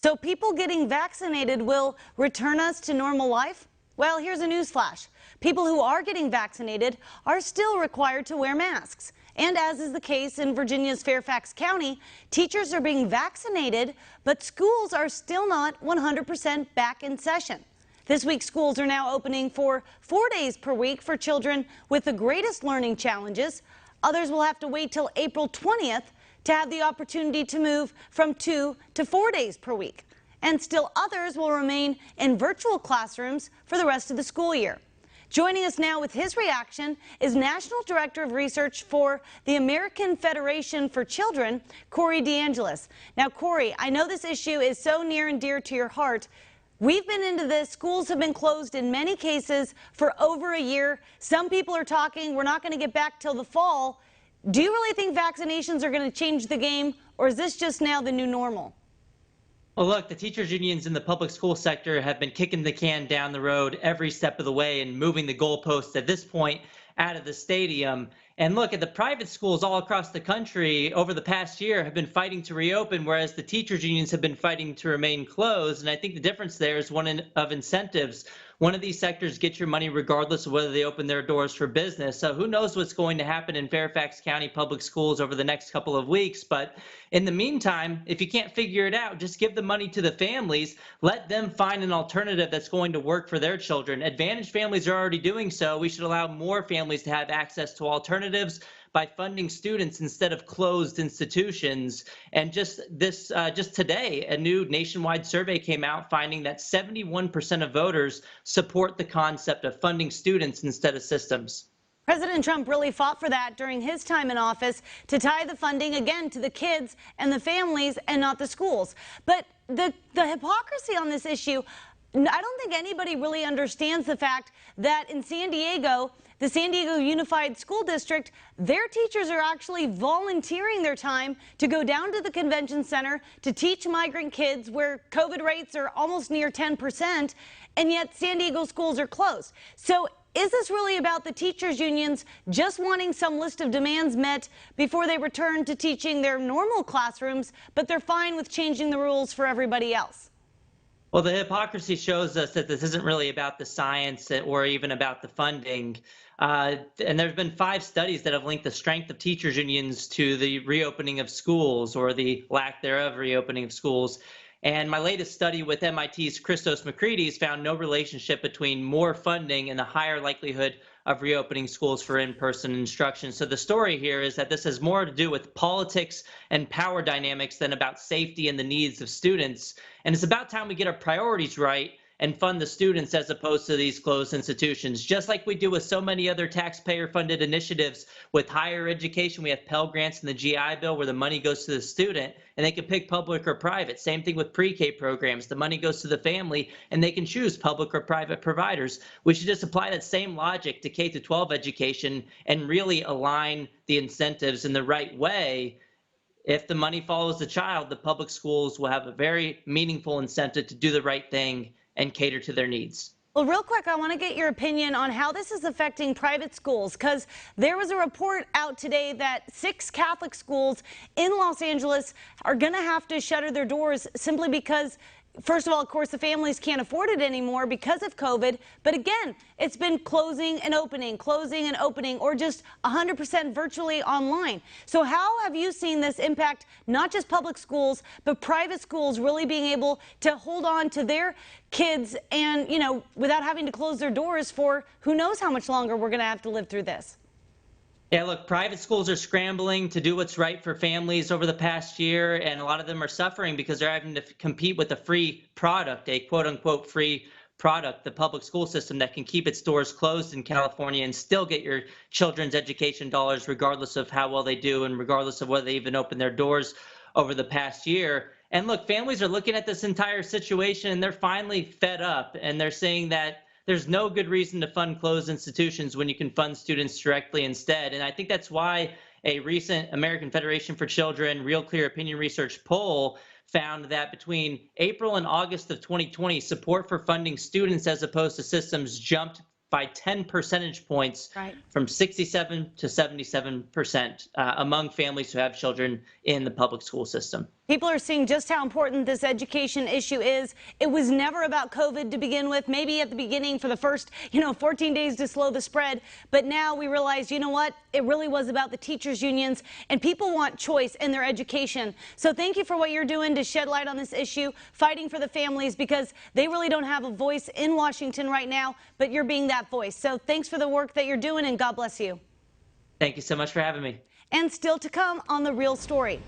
So people getting vaccinated will return us to normal life? Well, here's a news flash. People who are getting vaccinated are still required to wear masks. And as is the case in Virginia's Fairfax County, teachers are being vaccinated, but schools are still not 100% back in session. This week, schools are now opening for 4 days per week for children with the greatest learning challenges. Others will have to wait till April 20th to have the opportunity to move from 2 to 4 days per week. And still others will remain in virtual classrooms for the rest of the school year. Joining us now with his reaction is National Director of Research for the American Federation for Children, Corey DeAngelis. Now, Corey, I know this issue is so near and dear to your heart. We've been into this. Schools have been closed in many cases for over a year. Some people are talking we're not going to get back till the fall. Do you really think vaccinations are going to change the game, or is this just now the new normal? Well, look, the teachers unions in the public school sector have been kicking the can down the road every step of the way and moving the goalposts at this point out of the stadium. And look, at the private schools all across the country over the past year have been fighting to reopen, whereas the teachers unions have been fighting to remain closed. And I think the difference there is one of incentives. One of these sectors gets your money regardless of whether they open their doors for business. So who knows what's going to happen in Fairfax County public schools over the next couple of weeks. But in the meantime, if you can't figure it out, just give the money to the families. Let them find an alternative that's going to work for their children. Advantaged families are already doing so. We should allow more families to have access to alternatives by funding students instead of closed institutions. And just today, a new nationwide survey came out finding that 71% of voters support the concept of funding students instead of systems. President Trump really fought for that during his time in office, to tie the funding again to the kids and the families and not the schools. But the hypocrisy on this issue, I don't think anybody really understands the fact that in San Diego, the San Diego Unified School District, their teachers are actually volunteering their time to go down to the convention center to teach migrant kids where COVID rates are almost near 10%, and yet San Diego schools are closed. So is this really about the teachers unions just wanting some list of demands met before they return to teaching their normal classrooms, but they're fine with changing the rules for everybody else? Well, the hypocrisy shows us that this isn't really about the science or even about the funding. And there's been 5 studies that have linked the strength of teachers unions to the reopening of schools, or the lack thereof reopening of schools. And my latest study with MIT's Christos Makrides found no relationship between more funding and the higher likelihood of reopening schools for in-person instruction. So the story here is that this has more to do with politics and power dynamics than about safety and the needs of students. And it's about time we get our priorities right and fund the students as opposed to these closed institutions, just like we do with so many other taxpayer-funded initiatives. With higher education, we have Pell Grants in the GI Bill where the money goes to the student and they can pick public or private. Same thing with pre-K programs. The money goes to the family and they can choose public or private providers. We should just apply that same logic to K-12 education and really align the incentives in the right way. If the money follows the child, the public schools will have a very meaningful incentive to do the right thing and cater to their needs. Well, real quick, I want to get your opinion on how this is affecting private schools, because there was a report out today that 6 Catholic schools in Los Angeles are going to have to shutter their doors simply because, first of all, of course, the families can't afford it anymore because of COVID. But again, it's been closing and opening, or just 100% virtually online. So how have you seen this impact not just public schools, but private schools really being able to hold on to their kids and, without having to close their doors for who knows how much longer we're going to have to live through this? Yeah, look, private schools are scrambling to do what's right for families over the past year, and a lot of them are suffering because they're having to compete with a free product, a quote-unquote free product, the public school system that can keep its doors closed in California and still get your children's education dollars regardless of how well they do and regardless of whether they even open their doors over the past year. And look, families are looking at this entire situation and they're finally fed up, and they're saying that there's no good reason to fund closed institutions when you can fund students directly instead. And I think that's why a recent American Federation for Children Real Clear Opinion Research poll found that between April and August of 2020, support for funding students as opposed to systems jumped by 10 percentage points, right, from 67 to 77% among families who have children in the public school system. People are seeing just how important this education issue is. It was never about COVID to begin with, maybe at the beginning for the first, 14 days to slow the spread. But now we realize, you know what? It really was about the teachers' unions, and people want choice in their education. So thank you for what you're doing to shed light on this issue, fighting for the families, because they really don't have a voice in Washington right now, but you're being that voice. So thanks for the work that you're doing, and God bless you. Thank you so much for having me. And still to come on The Real Story.